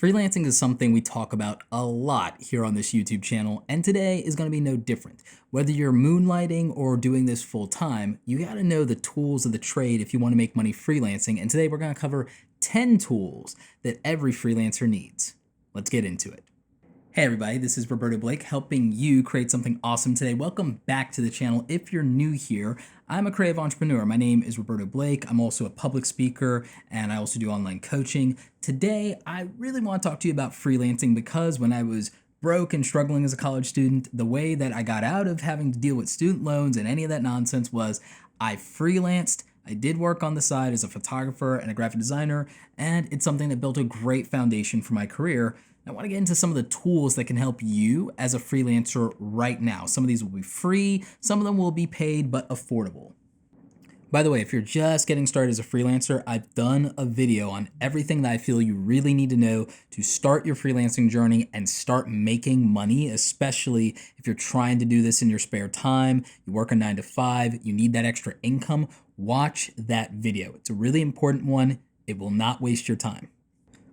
Freelancing is something we talk about a lot here on this YouTube channel, and today is going to be no different. Whether you're moonlighting or doing this full time, you got to know the tools of the trade if you want to make money freelancing, and today we're going to cover 10 tools that every freelancer needs. Let's get into it. Hey everybody, this is Roberto Blake helping you create something awesome today. Welcome back to the channel. If you're new here, I'm a creative entrepreneur. My name is Roberto Blake. I'm also a public speaker and I also do online coaching. Today, I really want to talk to you about freelancing because when I was broke and struggling as a college student, the way that I got out of having to deal with student loans and any of that nonsense was I freelanced. I did work on the side as a photographer and a graphic designer, and it's something that built a great foundation for my career. I want to get into some of the tools that can help you as a freelancer right now. Some of these will be free, some of them will be paid but affordable. By the way, if you're just getting started as a freelancer, I've done a video on everything that I feel you really need to know to start your freelancing journey and start making money, especially if you're trying to do this in your spare time, you work a 9 to 5, you need that extra income. Watch that video. It's a really important one. It will not waste your time.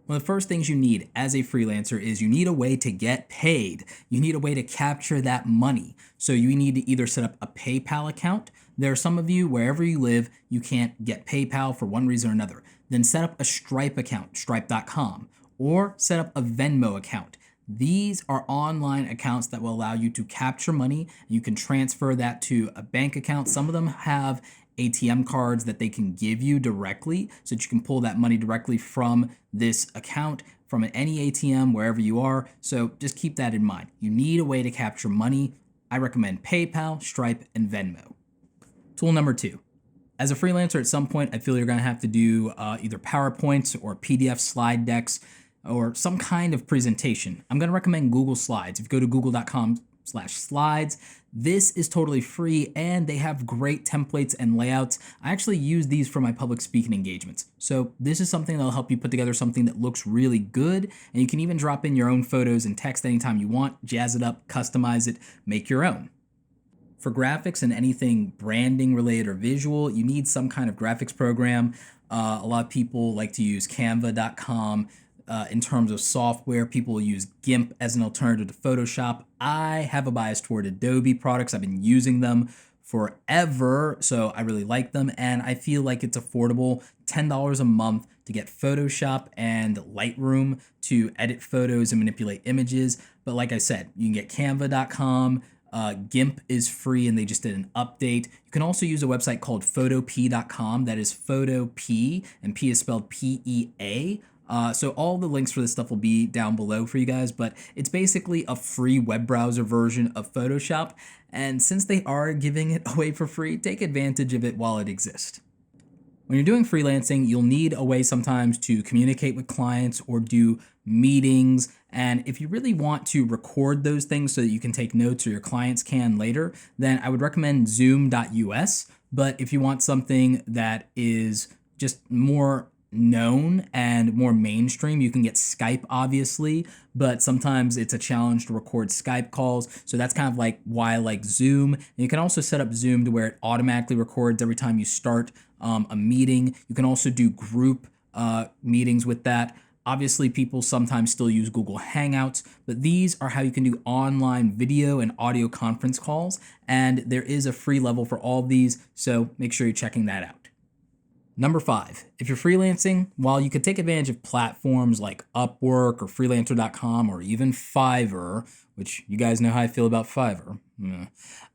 One of the first things you need as a freelancer is you need a way to get paid. You need a way to capture that money. So you need to either set up a PayPal account. There are some of you, wherever you live, you can't get PayPal for one reason or another. Then set up a Stripe account, stripe.com, or set up a Venmo account. These are online accounts that will allow you to capture money. You can transfer that to a bank account. Some of them have ATM cards that they can give you directly so that you can pull that money directly from this account from any ATM wherever you are. So just keep that in mind. You need a way to capture money. I recommend PayPal, Stripe, and Venmo. Tool number 2. As a freelancer, at some point, I feel you're going to have to do either PowerPoints or PDF slide decks or some kind of presentation. I'm going to recommend Google Slides. If you go to google.com/slides, this is totally free and they have great templates and layouts. I actually use these for my public speaking engagements. So this is something that'll help you put together something that looks really good, and you can even drop in your own photos and text anytime you want, jazz it up, customize it, make your own. For graphics and anything branding related or visual, you need some kind of graphics program. A lot of people like to use canva.com. In terms of software, people will use GIMP as an alternative to Photoshop. I have a bias toward Adobe products. I've been using them forever, so I really like them, and I feel like it's affordable. $10 a month to get Photoshop and Lightroom to edit photos and manipulate images. But like I said, you can get canva.com. GIMP is free and they just did an update. You can also use a website called photop.com. That is photop, and P is spelled P-E-A. So all the links for this stuff will be down below for you guys, but it's basically a free web browser version of Photoshop. And since they are giving it away for free, take advantage of it while it exists. When you're doing freelancing, you'll need a way sometimes to communicate with clients or do meetings. And if you really want to record those things so that you can take notes or your clients can later, then I would recommend zoom.us. But if you want something that is just more known and more mainstream, you can get Skype, obviously, but sometimes it's a challenge to record Skype calls. So that's kind of like why I like Zoom. And you can also set up Zoom to where it automatically records every time you start a meeting. You can also do group meetings with that. Obviously, people sometimes still use Google Hangouts, but these are how you can do online video and audio conference calls. And there is a free level for all of these, so make sure you're checking that out. Number 5, if you're freelancing, while you could take advantage of platforms like Upwork or Freelancer.com or even Fiverr, which you guys know how I feel about Fiverr,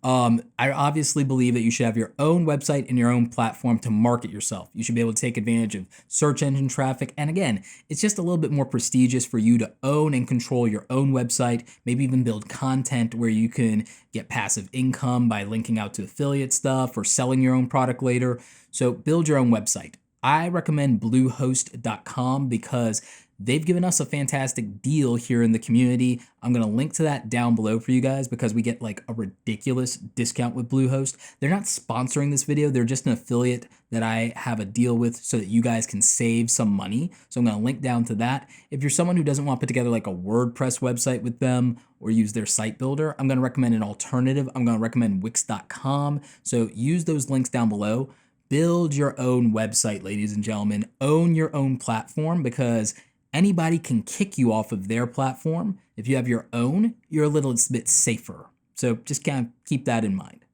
I obviously believe that you should have your own website and your own platform to market yourself. You should be able to take advantage of search engine traffic. And again, it's just a little bit more prestigious for you to own and control your own website, maybe even build content where you can get passive income by linking out to affiliate stuff or selling your own product later. So build your own website. I recommend bluehost.com because they've given us a fantastic deal here in the community. I'm going to link to that down below for you guys because we get like a ridiculous discount with Bluehost. They're not sponsoring this video. They're just an affiliate that I have a deal with so that you guys can save some money. So I'm going to link down to that. If you're someone who doesn't want to put together like a WordPress website with them or use their site builder, I'm going to recommend an alternative. I'm going to recommend Wix.com. So use those links down below. Build your own website, ladies and gentlemen. Own your own platform because Anybody can kick you off of their platform. If you have your own, you're a little bit safer. So just kind of keep that in mind.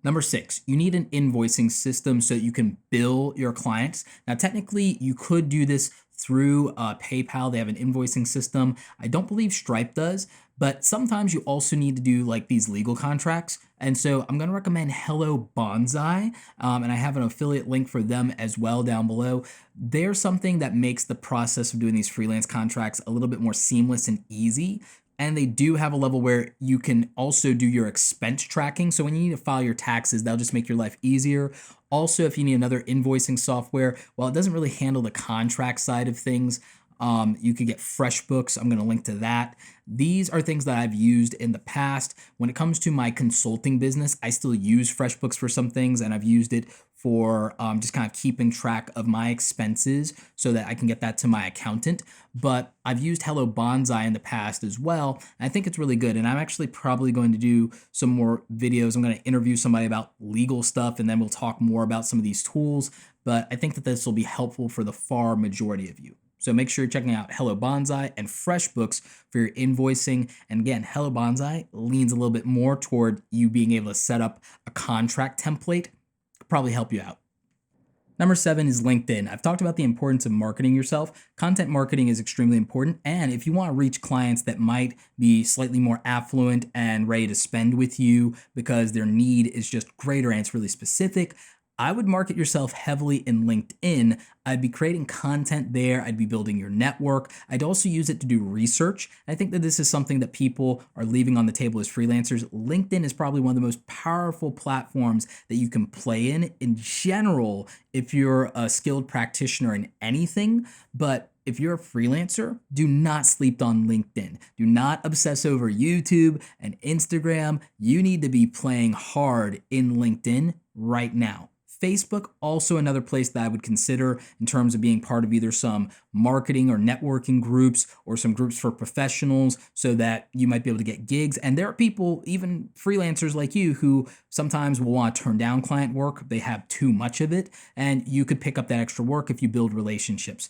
Number 6, you need an invoicing system so that you can bill your clients. Now, technically, you could do this through PayPal. They have an invoicing system. I don't believe Stripe does, but sometimes you also need to do like these legal contracts. And so I'm going to recommend Hello Bonsai, and I have an affiliate link for them as well down below. They're something that makes the process of doing these freelance contracts a little bit more seamless and easy. And they do have a level where you can also do your expense tracking. So when you need to file your taxes, they'll just make your life easier. Also, if you need another invoicing software, while it doesn't really handle the contract side of things, you could get FreshBooks. I'm going to link to that. These are things that I've used in the past. When it comes to my consulting business, I still use FreshBooks for some things, and I've used it for just kind of keeping track of my expenses so that I can get that to my accountant. But I've used Hello Bonsai in the past as well. And I think it's really good. And I'm actually probably going to do some more videos. I'm going to interview somebody about legal stuff, and then we'll talk more about some of these tools. But I think that this will be helpful for the far majority of you. So make sure you're checking out Hello Bonsai and FreshBooks for your invoicing. And again, Hello Bonsai leans a little bit more toward you being able to set up a contract template. Could probably help you out. Number 7 is LinkedIn. I've talked about the importance of marketing yourself. Content marketing is extremely important. And if you want to reach clients that might be slightly more affluent and ready to spend with you because their need is just greater and it's really specific, I would market yourself heavily in LinkedIn. I'd be creating content there. I'd be building your network. I'd also use it to do research. I think that this is something that people are leaving on the table as freelancers. LinkedIn is probably one of the most powerful platforms that you can play in general, if you're a skilled practitioner in anything. But if you're a freelancer, do not sleep on LinkedIn. Do not obsess over YouTube and Instagram. You need to be playing hard in LinkedIn right now. Facebook, also another place that I would consider in terms of being part of either some marketing or networking groups or some groups for professionals so that you might be able to get gigs. And there are people, even freelancers like you, who sometimes will want to turn down client work. They have too much of it, and you could pick up that extra work if you build relationships.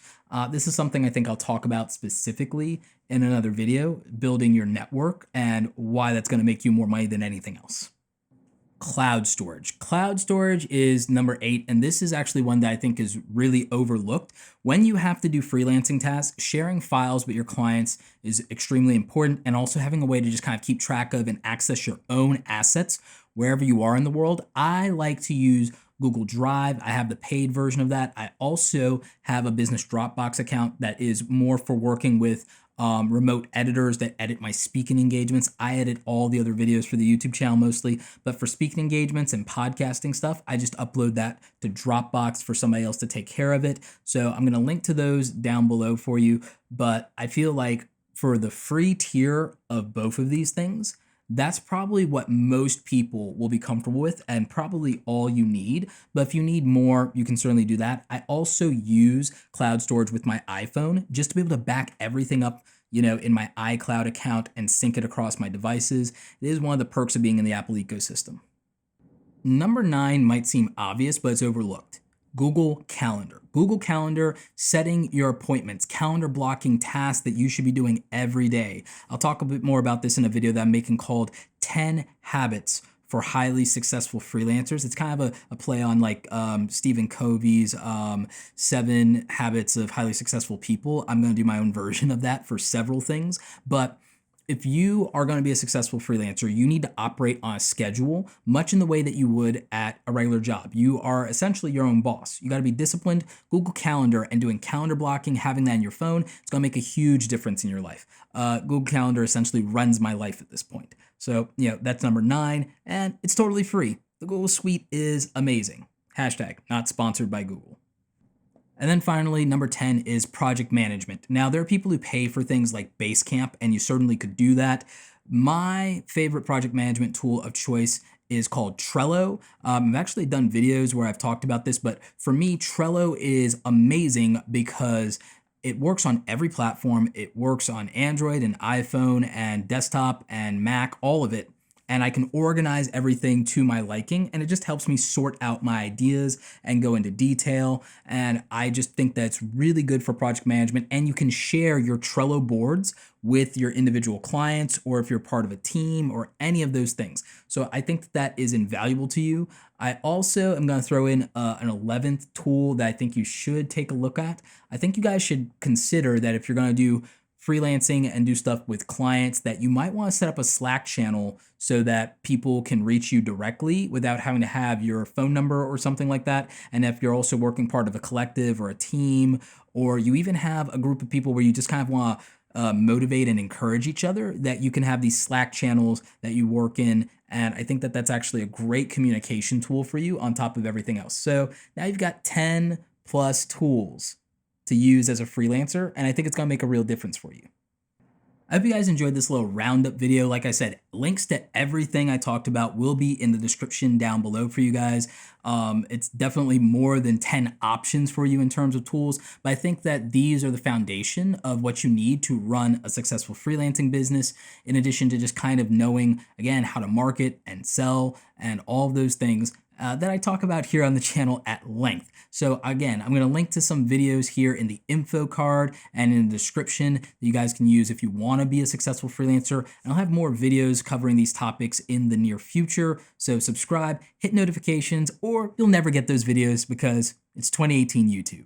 This is something I think I'll talk about specifically in another video, building your network and why that's going to make you more money than anything else. Cloud storage. Cloud storage is number 8, and this is actually one that I think is really overlooked. When you have to do freelancing tasks, sharing files with your clients is extremely important, and also having a way to just kind of keep track of and access your own assets wherever you are in the world. I like to use Google Drive. I have the paid version of that. I also have a business Dropbox account that is more for working with remote editors that edit my speaking engagements. I edit all the other videos for the YouTube channel mostly, but for speaking engagements and podcasting stuff, I just upload that to Dropbox for somebody else to take care of it. So I'm going to link to those down below for you. But I feel like for the free tier of both of these things, that's probably what most people will be comfortable with and probably all you need. But if you need more, you can certainly do that. I also use cloud storage with my iPhone just to be able to back everything up, in my iCloud account and sync it across my devices. It is one of the perks of being in the Apple ecosystem. Number 9 might seem obvious, but it's overlooked. Google Calendar. Google Calendar, setting your appointments, calendar blocking tasks that you should be doing every day. I'll talk a bit more about this in a video that I'm making called 10 Habits for Highly Successful Freelancers. It's kind of a play on like Stephen Covey's 7 Habits of Highly Successful People. I'm going to do my own version of that for several things, but if you are going to be a successful freelancer, you need to operate on a schedule, much in the way that you would at a regular job. You are essentially your own boss. You got to be disciplined. Google Calendar and doing calendar blocking, having that in your phone, it's going to make a huge difference in your life. Google Calendar essentially runs my life at this point. So, that's number 9, and it's totally free. The Google Suite is amazing. Hashtag not sponsored by Google. And then finally, number 10 is project management. Now, there are people who pay for things like Basecamp, and you certainly could do that. My favorite project management tool of choice is called Trello. I've actually done videos where I've talked about this, but for me, Trello is amazing because it works on every platform. It works on Android and iPhone and desktop and Mac, all of it. and I can organize everything to my liking, and it just helps me sort out my ideas and go into detail. And I just think that's really good for project management, and you can share your Trello boards with your individual clients, or if you're part of a team or any of those things. So I think that is invaluable to you. I also am going to throw in an 11th tool that I think you should take a look at. I think you guys should consider that if you're going to do freelancing and do stuff with clients, that you might want to set up a Slack channel so that people can reach you directly without having to have your phone number or something like that. And if you're also working part of a collective or a team, or you even have a group of people where you just kind of want to motivate and encourage each other, that you can have these Slack channels that you work in. And I think that that's actually a great communication tool for you on top of everything else. So now you've got 10 plus tools to use as a freelancer, and I think it's gonna make a real difference for you. I hope you guys enjoyed this little roundup video. Like I said, links to everything I talked about will be in the description down below for you guys. It's definitely more than 10 options for you in terms of tools, but I think that these are the foundation of what you need to run a successful freelancing business, in addition to just kind of knowing, again, how to market and sell and all of those things that I talk about here on the channel at length. So again, I'm going to link to some videos here in the info card and in the description that you guys can use if you want to be a successful freelancer. And I'll have more videos covering these topics in the near future. So subscribe, hit notifications, or you'll never get those videos because it's 2018 YouTube.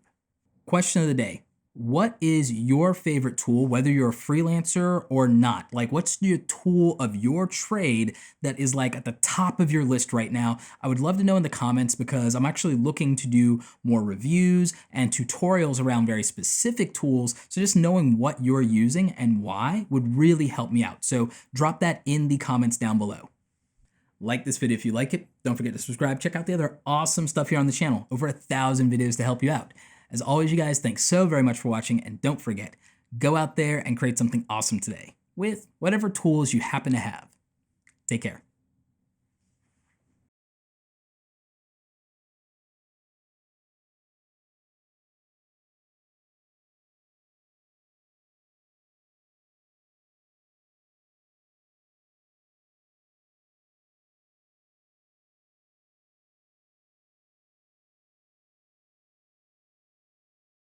Question of the day. What is your favorite tool, whether you're a freelancer or not? Like, what's your tool of your trade that is like at the top of your list right now? I would love to know in the comments, because I'm actually looking to do more reviews and tutorials around very specific tools. So just knowing what you're using and why would really help me out. So drop that in the comments down below. Like this video if you like it. Don't forget to subscribe. Check out the other awesome stuff here on the channel. Over 1,000 videos to help you out. As always, you guys, thanks so very much for watching, and don't forget, go out there and create something awesome today with whatever tools you happen to have. Take care.